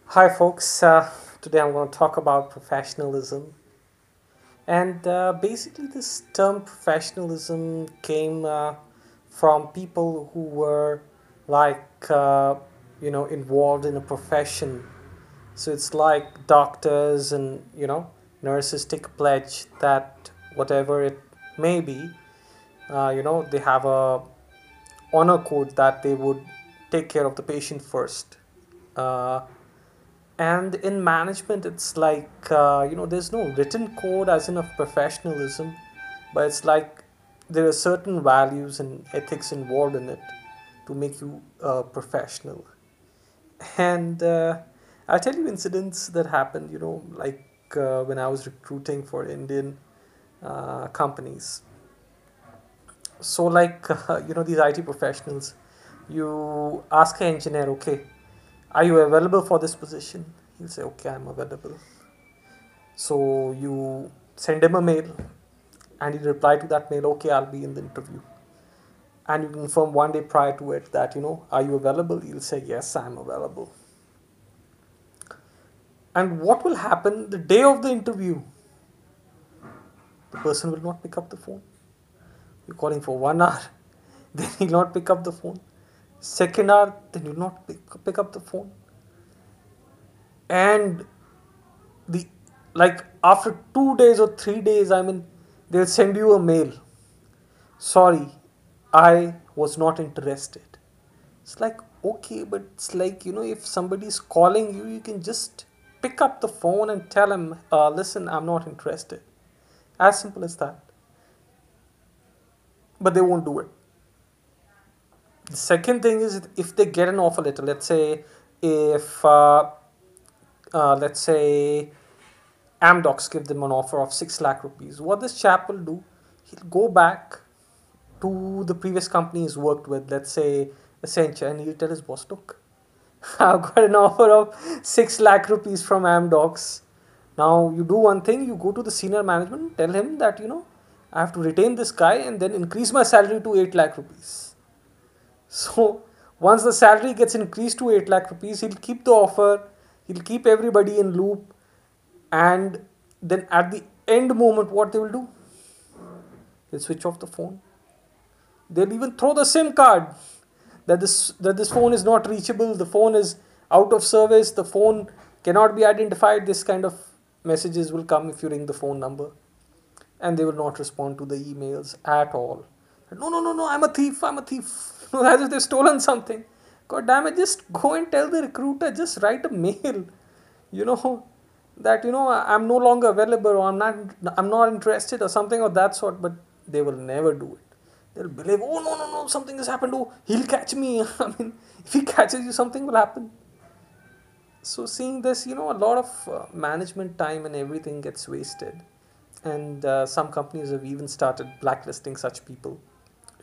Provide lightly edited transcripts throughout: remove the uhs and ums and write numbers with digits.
Hi, folks. Today I'm going to talk about professionalism. And basically, this term professionalism came from people who were like, involved in a profession. So it's like doctors and, nurses take a pledge that whatever it may be, they have a honor code that they would take care of the patient first. Uh, and in management it's like there's no written code as in of professionalism, but it's like there are certain values and ethics involved in it to make you a professional. And I'll tell you incidents that happened, like when I was recruiting for Indian companies. So like these IT professionals, you ask an engineer, okay, are you available for this position? He'll say, okay, I'm available. So you send him a mail and he reply to that mail, okay, I'll be in the interview. And you confirm one day prior to it that, are you available? He'll say, yes, I'm available. And what will happen the day of the interview? The person will not pick up the phone. You're calling for 1 hour, then he'll not pick up the phone. Second hour, then you'll not pick up the phone. And the like after 2 days or 3 days, I mean, they'll send you a mail. Sorry, I was not interested. It's like, okay, but it's like, if somebody's calling you, you can just pick up the phone and tell him, listen, I'm not interested. As simple as that. But they won't do it. The second thing is, if they get an offer letter, let's say, if, let's say, Amdocs give them an offer of 6 lakh rupees, what this chap will do, he'll go back to the previous company he's worked with, let's say Accenture, and he'll tell his boss, look, I've got an offer of 6 lakh rupees from Amdocs. Now you do one thing, you go to the senior management, tell him that, I have to retain this guy and then increase my salary to 8 lakh rupees. So once the salary gets increased to 8 lakh rupees, he'll keep the offer, he'll keep everybody in loop, and then at the end moment, what they will do? They'll switch off the phone. They'll even throw the SIM card that this phone is not reachable, the phone is out of service, the phone cannot be identified. This kind of messages will come if you ring the phone number, and they will not respond to the emails at all. No, no, no, no, I'm a thief, I'm a thief. No, as if they've stolen something. God damn it, just go and tell the recruiter, just write a mail, you know, that I'm no longer available, or I'm not interested, or something of that sort, but they will never do it. They'll believe, oh no, no, no, something has happened, oh, he'll catch me. I mean, if he catches you, something will happen. So seeing this, a lot of management time and everything gets wasted. And some companies have even started blacklisting such people,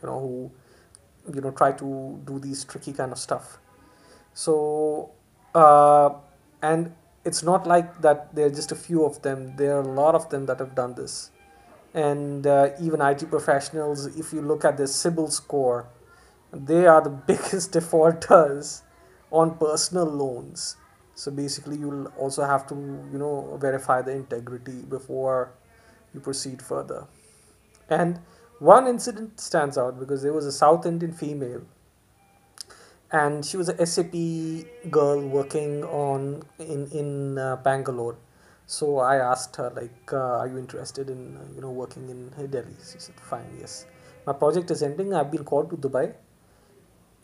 who try to do these tricky kind of stuff. So and it's not like that there are just a few of them, there are a lot of them that have done this. And even IT professionals, if you look at their CIBIL score, they are the biggest defaulters on personal loans. So basically, you'll also have to, verify the integrity before you proceed further. And one incident stands out because there was a South Indian female, and she was a SAP girl working in Bangalore. So I asked her, like, are you interested in working in Delhi? She said, fine, yes. My project is ending. I've been called to Dubai,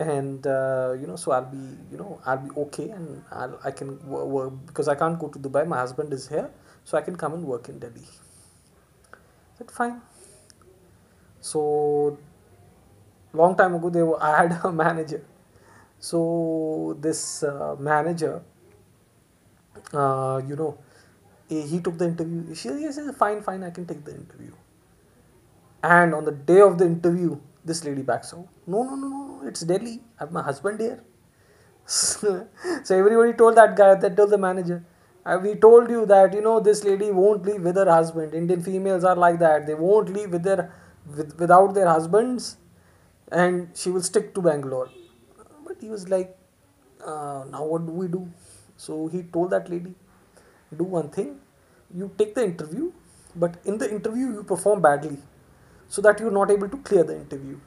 and so I'll be okay, and I can work because I can't go to Dubai. My husband is here, so I can come and work in Delhi. I said, fine. So long time ago, I had a manager. So this manager, uh, you know, he took the interview. She said, fine, fine, I can take the interview. And on the day of the interview, this lady backs out. No, no, no, no, no, it's Delhi. I have my husband here. So everybody told that guy, that told the manager, we told you that, this lady won't leave with her husband. Indian females are like that. They won't leave without their husbands, and she will stick to Bangalore. But he was like, now what do we do? So he told that lady, do one thing, you take the interview, but in the interview you perform badly, so that you're not able to clear the interview.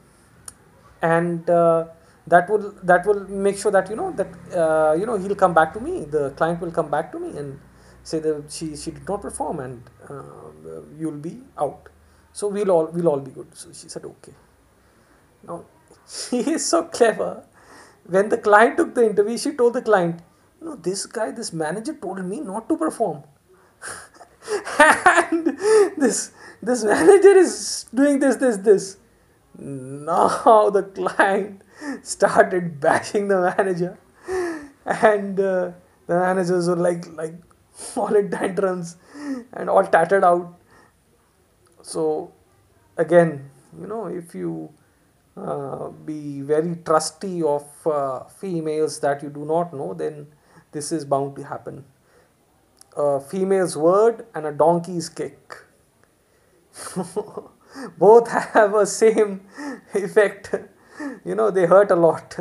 And that will make sure that he'll come back to me, the client will come back to me and say that she did not perform, and you'll be out, so we'll all be good. So she said okay. Now she is so clever. When the client took the interview, she told the client, this manager told me not to perform. And this manager is doing this. Now the client started bashing the manager, and the managers were like all in tantrums and all tattered out. So again, if you be very trusty of females that you do not know, then this is bound to happen. A female's word and a donkey's kick. Both have a same effect. They hurt a lot.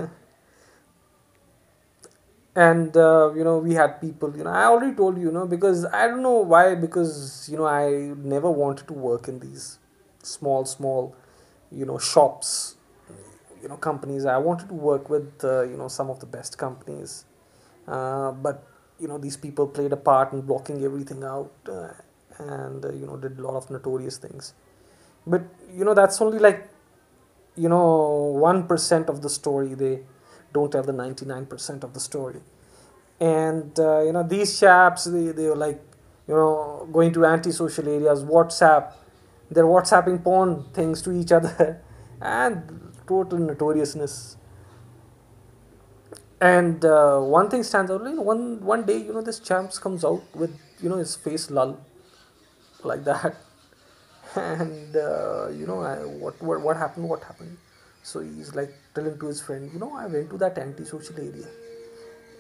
And we had people, I already told you, because I don't know why, because I never wanted to work in these small shops, companies. I wanted to work with some of the best companies, but these people played a part in blocking everything out, and did a lot of notorious things. But that's only like 1% of the story. They don't have the 99% of the story. And these chaps, they were like going to antisocial areas, they're WhatsApping porn things to each other, and total notoriousness. And one thing stands out, one day, this champs comes out with his face lull like that. And what happened, so he's like telling to his friend, I went to that antisocial area,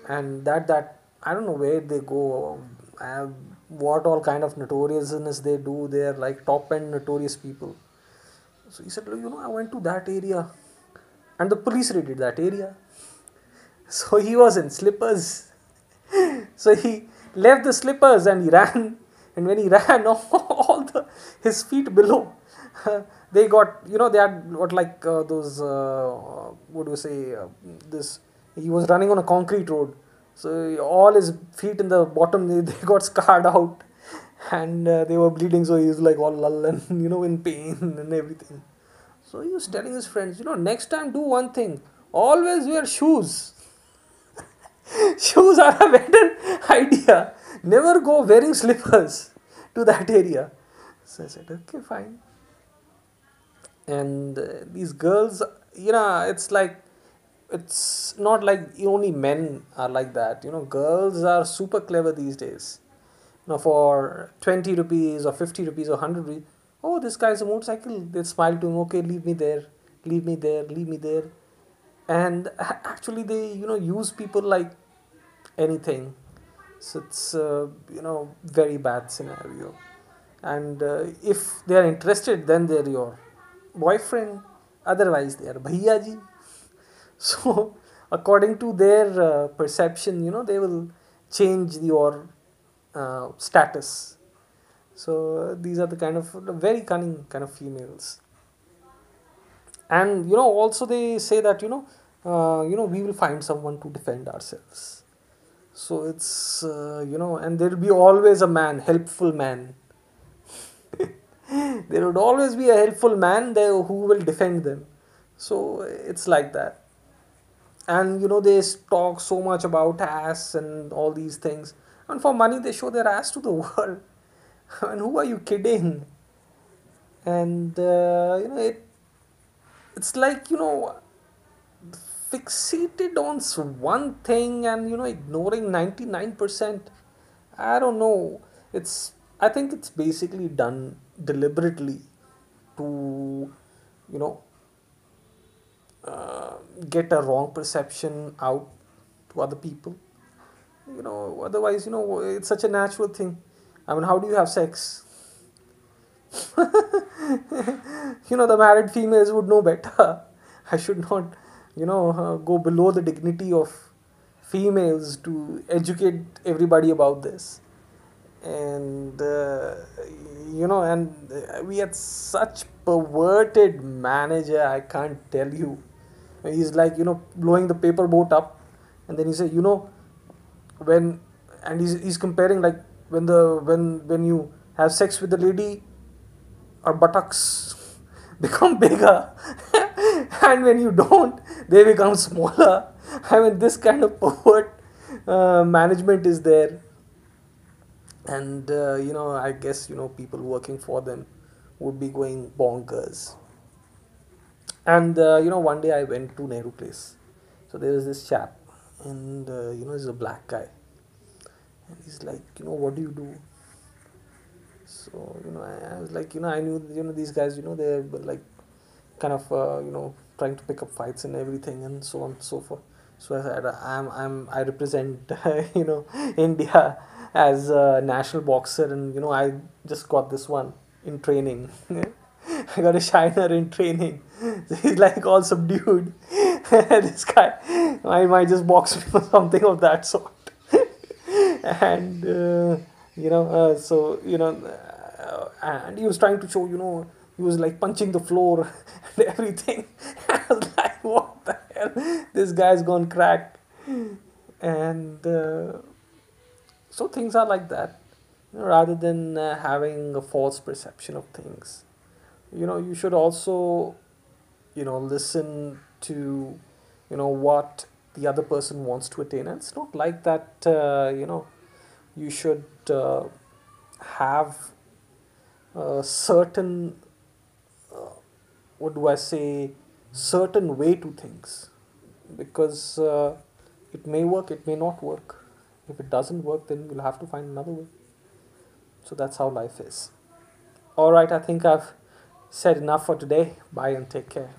and that I don't know where they go, what all kind of notoriousness they do. They're like top end notorious people. So he said, I went to that area, and the police raided that area. So he was in slippers. So he left the slippers and he ran. And when he ran, all his feet below, they got, they had what like those, what do you say, this, he was running on a concrete road. So all his feet in the bottom, they got scarred out, and they were bleeding. So he was like all lull and, in pain and everything. So he was telling his friends, next time do one thing, always wear shoes. Shoes are a better idea. Never go wearing slippers to that area. So I said, okay, fine. And these girls, it's not like only men are like that. Girls are super clever these days. For 20 rupees or 50 rupees or 100 rupees, oh, this guy's a motorcycle. They smile to him, okay, leave me there, leave me there, leave me there. And actually, they, use people like anything. So it's very bad scenario. And if they are interested, then they're your boyfriend. Otherwise, they are bhaiya ji. So according to their perception, they will change your status. So these are the kind of very cunning kind of females. And also they say that we will find someone to defend ourselves. So it's and there will be always a man, helpful man. There would always be a helpful man there who will defend them. So it's like that. And they talk so much about ass and all these things, and for money they show their ass to the world. And who are you kidding? And it's like fixated on one thing and ignoring 99%. I don't know. I think it's basically done deliberately to you know get a wrong perception out to other people. Otherwise, it's such a natural thing. I mean, how do you have sex? The married females would know better. I should not go below the dignity of females to educate everybody about this. And we had such perverted manager, I can't tell you. He's like, blowing the paper boat up, and then he said, when, and he's comparing, like, when you have sex with the lady, our buttocks become bigger, and when you don't, they become smaller. I mean, this kind of pervert management is there. And I guess, people working for them would be going bonkers. And one day I went to Nehru Place. So there was this chap, and he's a black guy, and he's like, what do you do? So I was like, I knew, these guys, they were like kind of trying to pick up fights and everything, and so on and so forth. So I said, I represent India as a national boxer, and I just got this one in training. I got a shiner in training. So he's like all subdued. This guy might just box me or something of that sort. And so and he was trying to show, he was like punching the floor and everything. I was like, what the hell, this guy's gone cracked. And so things are like that, rather than having a false perception of things. You should also listen to what the other person wants to attain. And it's not like that you should have a certain, what do I say, certain way to things, because it may work, it may not work. If it doesn't work, then you'll have to find another way. So that's how life is. All right, I think I've said enough for today. Bye and take care.